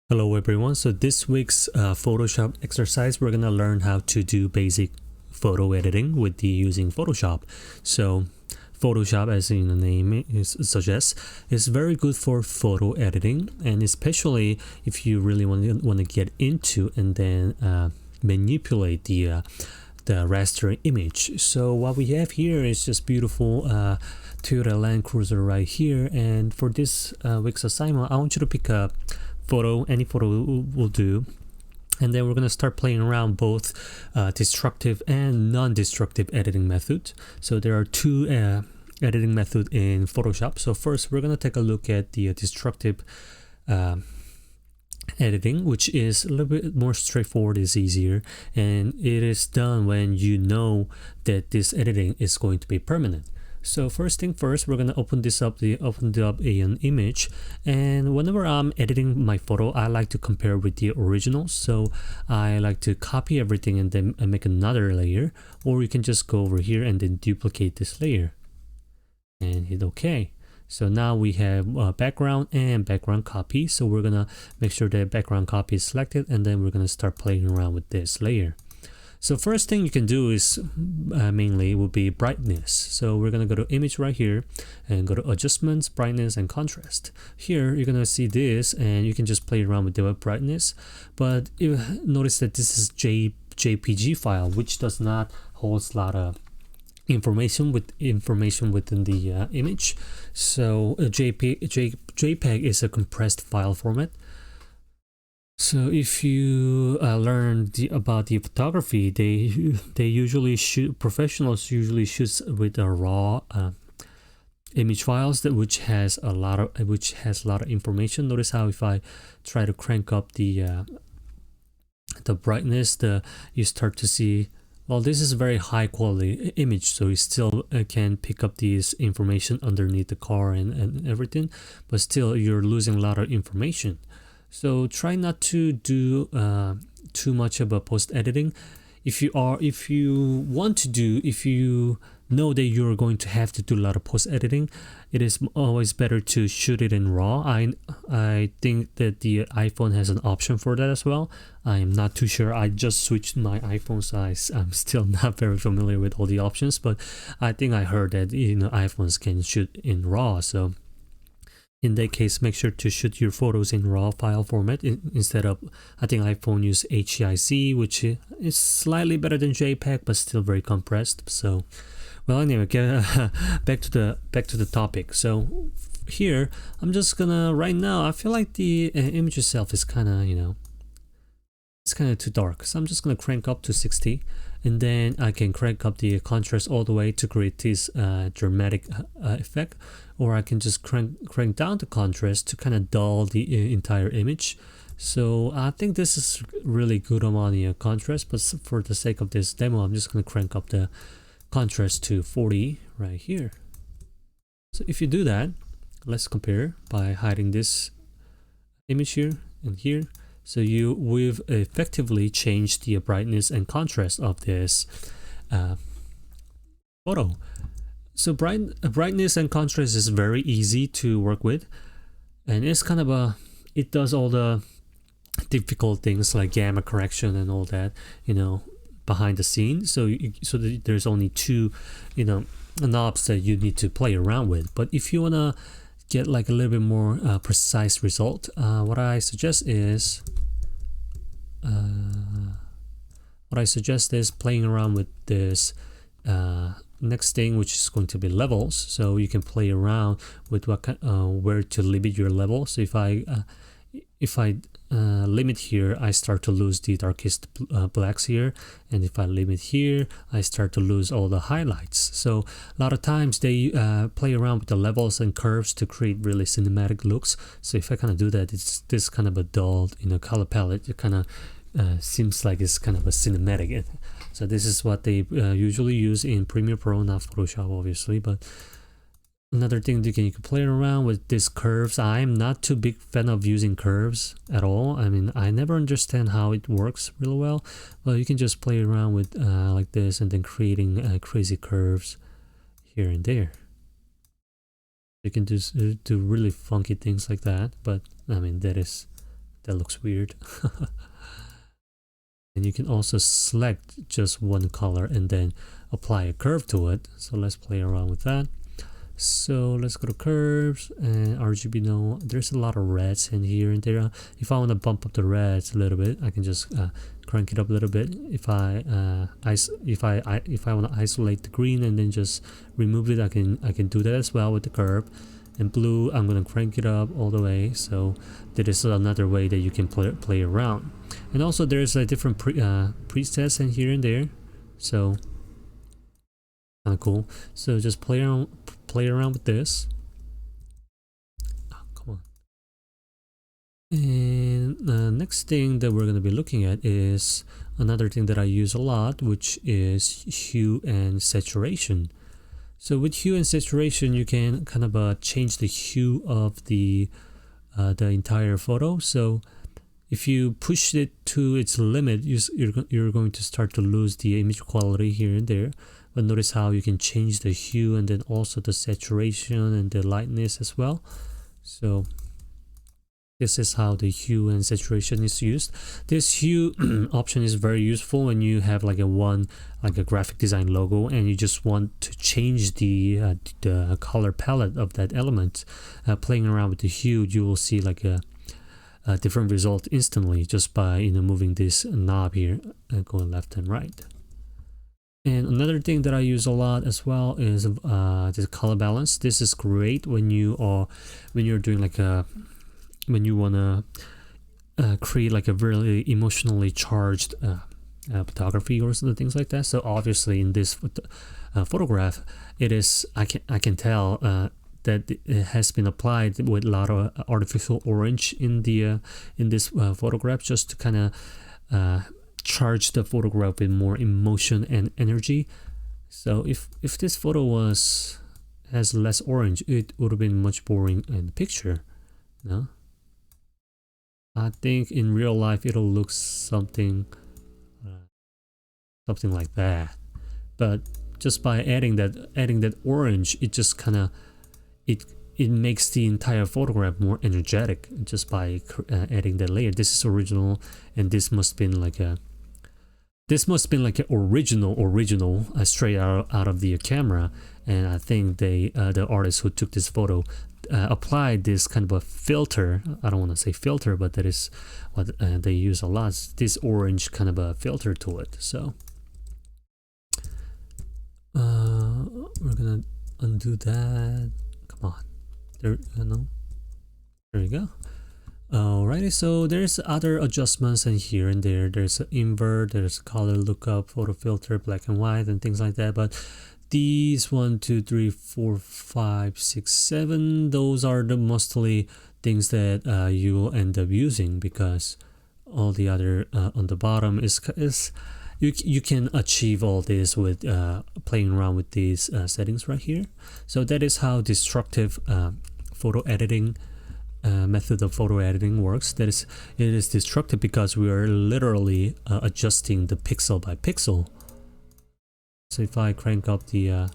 Hello everyone, so this week's Photoshop exercise we're gonna learn how to do basic photo editing with the using Photoshop. So Photoshop, as in the name suggests, is very good for photo editing, and especially if you really want to get into and then manipulate the raster image. So what we have here is just beautiful Toyota Land Cruiser right here, and for this week's assignment I want you to pick a photo. Any photo will do, and then we're going to start playing around both destructive and non-destructive editing methods. So there are two editing methods in Photoshop. So first we're going to take a look at the destructive editing, which is a little bit more straightforward, is easier, and it is done when you know that this editing is going to be permanent. So first thing first, we're gonna open up an image, and whenever I'm editing my photo, I like to compare with the original. So I like to copy everything and then make another layer, or you can just go over here and then duplicate this layer and hit OK. So now we have background and background copy. So we're gonna make sure that background copy is selected, and then we're gonna start playing around with this layer. So first thing you can do is mainly would be brightness. So we're gonna go to image right here and go to adjustments, brightness, and contrast. Here you're gonna see this, and you can just play around with the brightness. But you notice that this is JPG file, which does not hold a lot of information within the image. So JPEG is a compressed file format. So if you learn about the photography, professionals usually shoot with a raw image files which has a lot of information. Notice how if I try to crank up the brightness, you start to see, well, this is a very high quality image, so you still can pick up these information underneath the car and everything, but still you're losing a lot of information. So try not to do too much of a post editing. If you know that you're going to have to do a lot of post editing, it is always better to shoot it in RAW. I think that the iPhone has an option for that as well. I am not too sure. I just switched my iPhone, so I'm still not very familiar with all the options. But I think I heard that iPhones can shoot in RAW. So in that case, make sure to shoot your photos in RAW file format instead of, I think iPhone use HEIC, which is slightly better than JPEG, but still very compressed. So, well, anyway, back to the topic. So here, I'm just gonna, right now, I feel like the image itself is kind of, it's kind of too dark. So I'm just gonna crank up to 60, and then I can crank up the contrast all the way to create this dramatic effect, or I can just crank down the contrast to kind of dull the entire image. So I think this is really good amount of contrast, but for the sake of this demo, I'm just going to crank up the contrast to 40 right here. So if you do that, let's compare by hiding this image here and here. So we've effectively changed the brightness and contrast of this photo. So brightness and contrast is very easy to work with, and it's kind of it does all the difficult things like gamma correction and all that, behind the scene. So there's only two, knobs that you need to play around with. But if you wanna get like a little bit more precise result, what I suggest is playing around with this next thing, which is going to be levels. So you can play around with where to limit your level. So if I limit here, I start to lose the darkest blacks here, and if I limit here, I start to lose all the highlights. So a lot of times they play around with the levels and curves to create really cinematic looks. So if I kind of do that, it's this kind of a dull color palette. It kind of seems like it's kind of a cinematic. So this is what they usually use in Premiere Pro, not Photoshop obviously. But another thing you can play around with these curves. I'm not too big fan of using curves at all. I mean, I never understand how it works really well, but you can just play around with like this, and then creating crazy curves here and there. You can do really funky things like that, but I mean, that is That looks weird. And you can also select just one color and then apply a curve to it. So let's play around with that. So let's go to curves and RGB. No, there's a lot of reds in here and there. If I want to bump up the reds a little bit, I can just crank it up a little bit. If I want to isolate the green and then just remove it, I can do that as well with the curve. And blue, I'm gonna crank it up all the way. So that is another way that you can play around. And also there's a different presets in here and there. So kind of cool. So just play around with this. Oh, come on. And the next thing that we're gonna be looking at is another thing that I use a lot, which is hue and saturation. So with hue and saturation, you can kind of change the hue of the entire photo. So if you push it to its limit, you're going to start to lose the image quality here and there. But notice how you can change the hue and then also the saturation and the lightness as well. So this is how the hue and saturation is used. This hue option is very useful when you have like a graphic design logo and you just want to change the color palette of that element. Playing around with the hue, you will see like a different result instantly just by moving this knob here and going left and right. And another thing that I use a lot as well is the color balance. This is great when you're doing like when you want to create like a really emotionally charged photography or some things like that. So obviously in this photograph, it is I can tell that it has been applied with a lot of artificial orange in this photograph, just to kind of charge the photograph with more emotion and energy. So if this photo has less orange, it would have been much boring in the picture. No, I think in real life it'll look something like that. But just by adding that orange, it just kind of it makes the entire photograph more energetic just by adding that layer. This is original, and this must have been like an original straight out of the camera. And I think the artist who took this photo applied this kind of a filter. I don't want to say filter, but that is what they use a lot, this orange kind of a filter to it. So we're gonna undo that. Come on, there you go. Alrighty, so there's other adjustments in here and there. There's an invert, there's color lookup, photo filter, black and white, and things like that. But these 1, 2, 3, 4, 5, 6, 7, those are the mostly things that you will end up using, because all the other on the bottom is you can achieve all this with playing around with these settings right here. So that is how destructive photo editing method of photo editing works. It is destructive because we are literally adjusting the pixel by pixel. So if I crank up the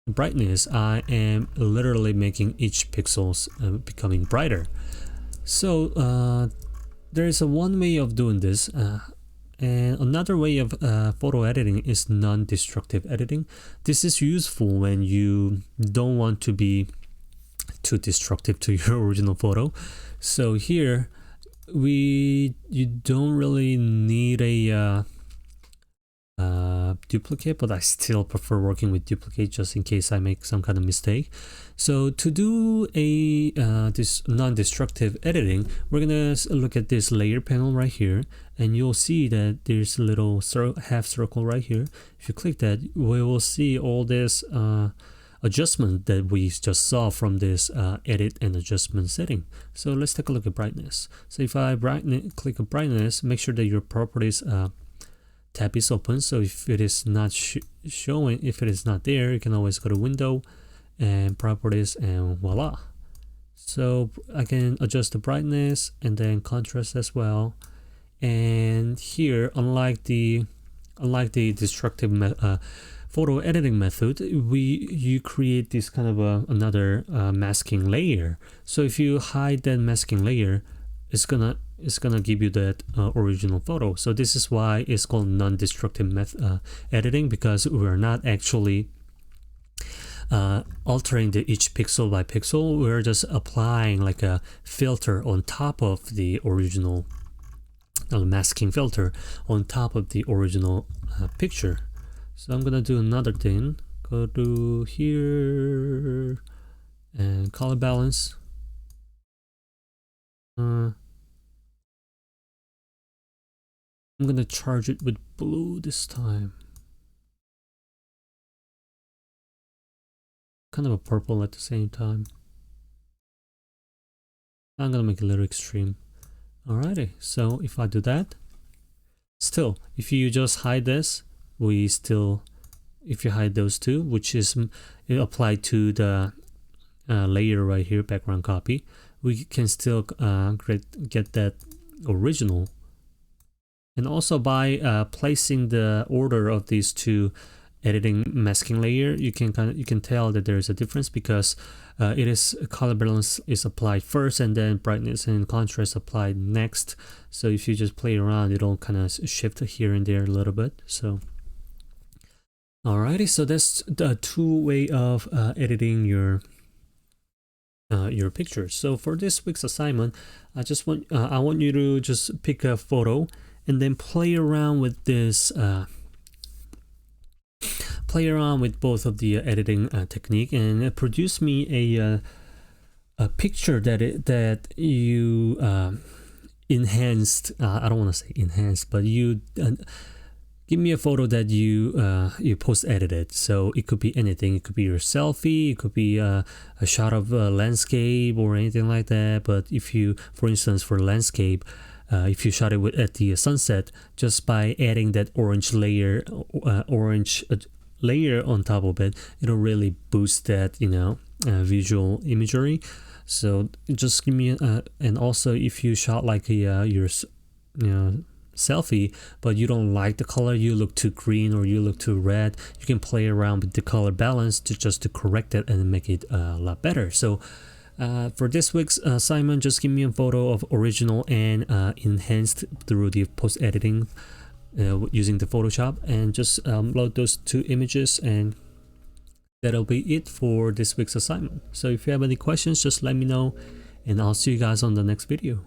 brightness, I am literally making each pixels becoming brighter. So there is one way of doing this, and another way of photo editing is non-destructive editing. This is useful when you don't want to be too destructive to your original photo. So here you don't really need a duplicate, but I still prefer working with duplicate just in case I make some kind of mistake. So to do this non-destructive editing, we're gonna look at this layer panel right here, and you'll see that there's a little half circle right here. If you click that, we will see all this adjustment that we just saw from this edit and adjustment setting. So let's take a look at brightness. So if I click on brightness, make sure that your properties tab is open. So if it is not showing, if it is not there, you can always go to window and properties, and voila. So I can adjust the brightness and then contrast as well. And here, unlike the destructive photo editing method, you create this kind of another masking layer. So if you hide that masking layer, it's gonna give you that original photo. So this is why it's called non-destructive editing, because we're not actually altering each pixel by pixel. We're just applying like a filter on top of the original masking filter on top of the original picture. So I'm gonna do another thing. Go to here and color balance. I'm gonna charge it with blue this time. Kind of a purple at the same time. I'm gonna make it a little extreme. Alrighty, so if I do that, still, if you just hide this, if you hide those two, which is applied to the layer right here, background copy, we can still get that original. And also by placing the order of these two editing masking layer, you can tell that there is a difference, because it is color balance is applied first and then brightness and contrast applied next. So if you just play around, it'll kind of shift here and there a little bit. So alrighty, so that's the two-way of editing your pictures. So for this week's assignment, I want you to just pick a photo and then play around with this. Play around with both of the editing technique and produce me a picture that you enhanced. I don't want to say enhanced, but you give me a photo that you post edited. So it could be anything. It could be your selfie. It could be a shot of a landscape or anything like that. But if you, for instance, for landscape, if you shot it at the sunset, just by adding that orange layer, layer on top of it, it'll really boost that visual imagery. So just give me and also if you shot like your selfie, but you don't like the color, you look too green or you look too red, you can play around with the color balance to correct it and make it a lot better. So for this week's assignment, just give me a photo of original and enhanced through the post editing using the Photoshop, and just load those two images, and that'll be it for this week's assignment. So if you have any questions, just let me know, and I'll see you guys on the next video.